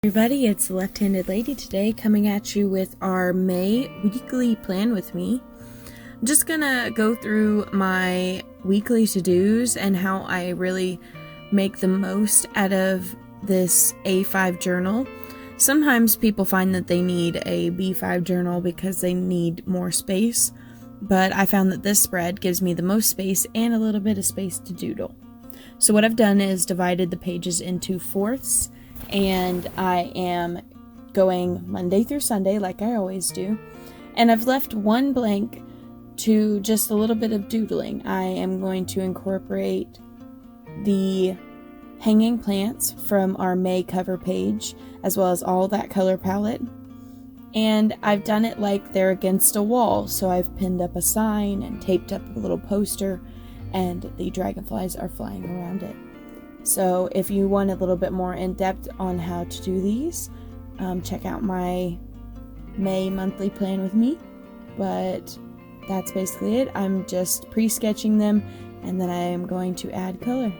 Everybody, it's the Left-Handed Lady today, coming at you with our May weekly plan with me. I'm just gonna go through my weekly to-dos and how I really make the most out of this A5 journal. Sometimes people find that they need a B5 journal because they need more space, but I found that this spread gives me the most space and a little bit of space to doodle. So what I've done is divided the pages into fourths, and I am going Monday through Sunday like I always do, and I've left one blank to just a little bit of doodling. I am going to incorporate the hanging plants from our May cover page, as well as all that color palette, and I've done it like they're against a wall, so I've pinned up a sign and taped up a little poster, and the dragonflies are flying around it. So if you want a little bit more in-depth on how to do these, check out my May monthly plan with me. But that's basically it. I'm just pre-sketching them, and then I am going to add color.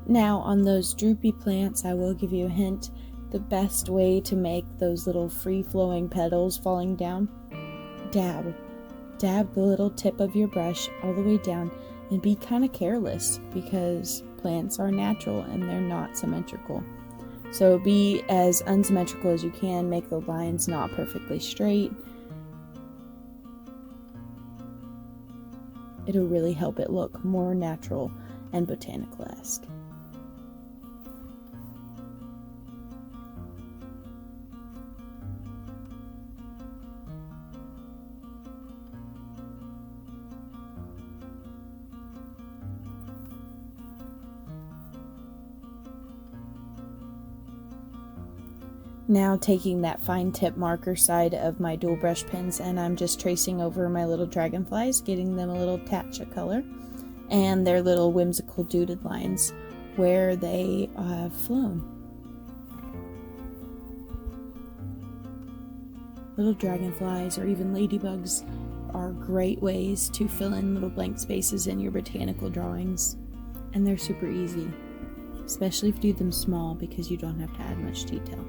Now on those droopy plants, I will give you a hint. The best way to make those little free-flowing petals falling down, dab the little tip of your brush all the way down, and be kind of careless because plants are natural and they're not symmetrical. So be as unsymmetrical as you can, make the lines not perfectly straight. It'll really help it look more natural and botanical-esque. Now taking that fine tip marker side of my dual brush pens, and I'm just tracing over my little dragonflies, getting them a little touch of color, and their little whimsical dotted lines where they have flown. Little dragonflies or even ladybugs are great ways to fill in little blank spaces in your botanical drawings, and they're super easy, especially if you do them small because you don't have to add much detail.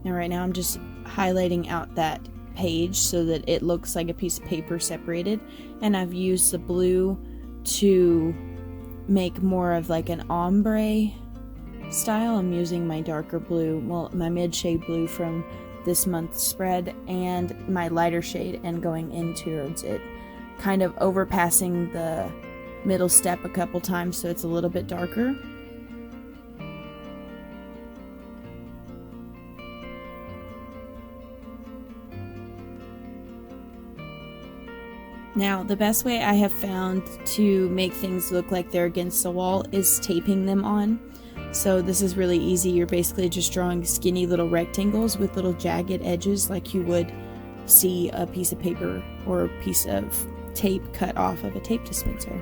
Now right now I'm just highlighting out that page so that it looks like a piece of paper separated, and I've used the blue to make more of like an ombre style. I'm using my darker blue, well, my mid-shade blue from this month's spread, and my lighter shade, and going in towards it, kind of overpassing the middle step a couple times so it's a little bit darker. Now, the best way I have found to make things look like they're against the wall is taping them on. So this is really easy. You're basically just drawing skinny little rectangles with little jagged edges like you would see a piece of paper or a piece of tape cut off of a tape dispenser.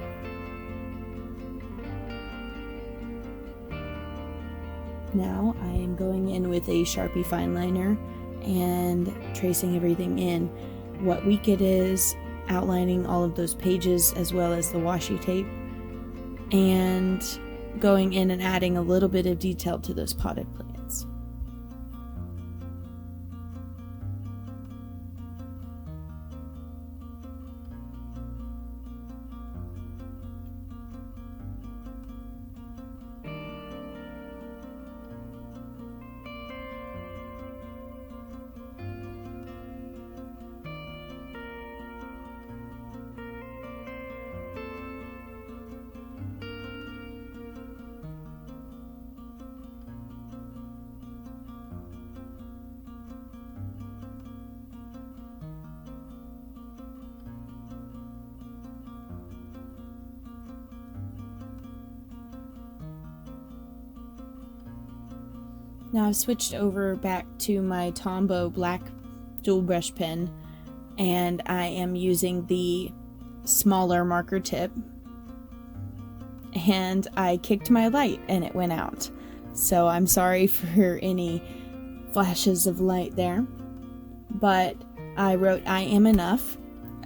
Now I am going in with a Sharpie fine liner and tracing everything in, what week it is, outlining all of those pages as well as the washi tape, and going in and adding a little bit of detail to those potted plants. Now I've switched over back to my Tombow black dual brush pen, and I am using the smaller marker tip, and I kicked my light and it went out. So I'm sorry for any flashes of light there, but I wrote "I am enough."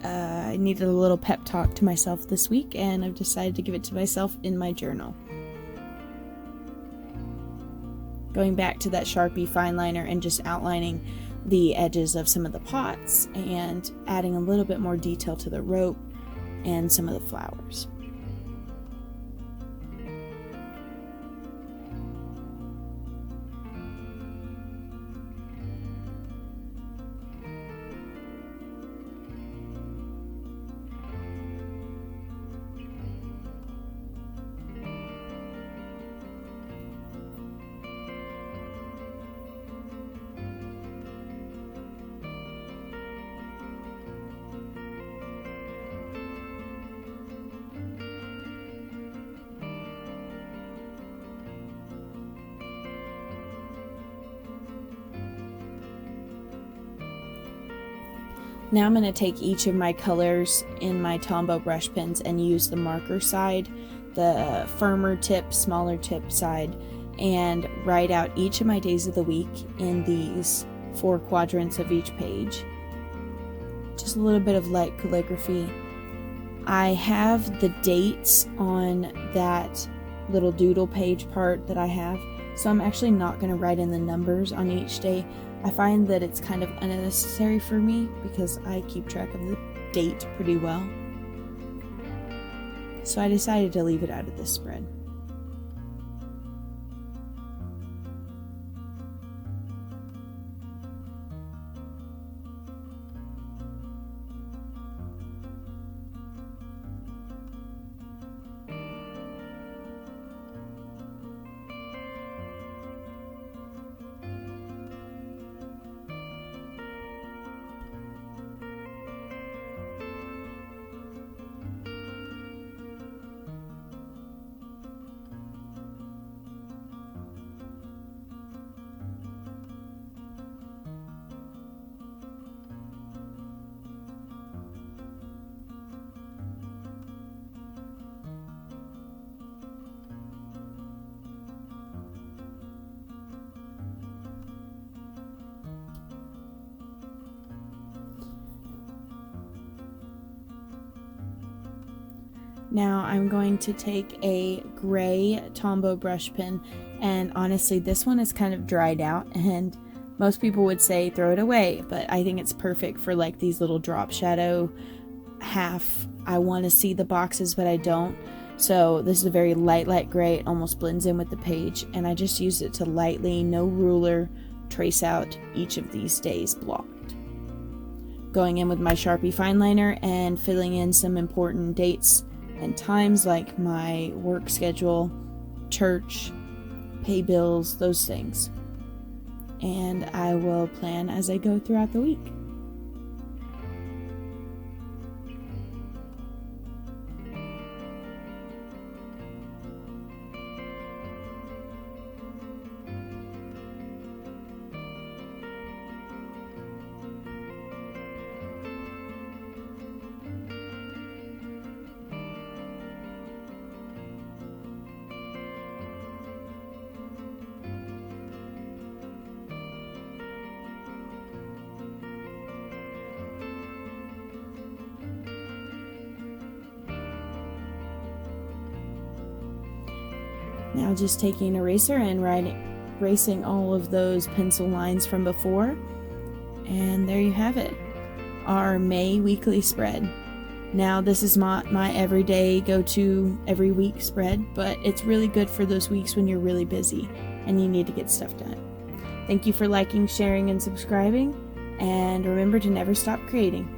I needed a little pep talk to myself this week, and I've decided to give it to myself in my journal. Going back to that Sharpie fine liner and just outlining the edges of some of the pots and adding a little bit more detail to the rope and some of the flowers. Now I'm going to take each of my colors in my Tombow brush pens and use the marker side, the firmer tip, smaller tip side, and write out each of my days of the week in these 4 quadrants of each page. Just a little bit of light calligraphy. I have the dates on that little doodle page part that I have, so I'm actually not going to write in the numbers on each day. I find that it's kind of unnecessary for me because I keep track of the date pretty well. So I decided to leave it out of this spread. Now I'm going to take a gray Tombow brush pen, and honestly this one is kind of dried out and most people would say throw it away, but I think it's perfect for like these little drop shadow half. I want to see the boxes but I don't, so this is a very light gray. It almost blends in with the page, and I just use it to lightly, no ruler, trace out each of these days blocked. Going in with my Sharpie fine liner and filling in some important dates and times like my work schedule, church, pay bills, those things. And I will plan as I go throughout the week. Now just taking an eraser and erasing all of those pencil lines from before. And there you have it, our May weekly spread. Now this is my everyday go-to every week spread, but it's really good for those weeks when you're really busy and you need to get stuff done. Thank you for liking, sharing, and subscribing, and remember to never stop creating.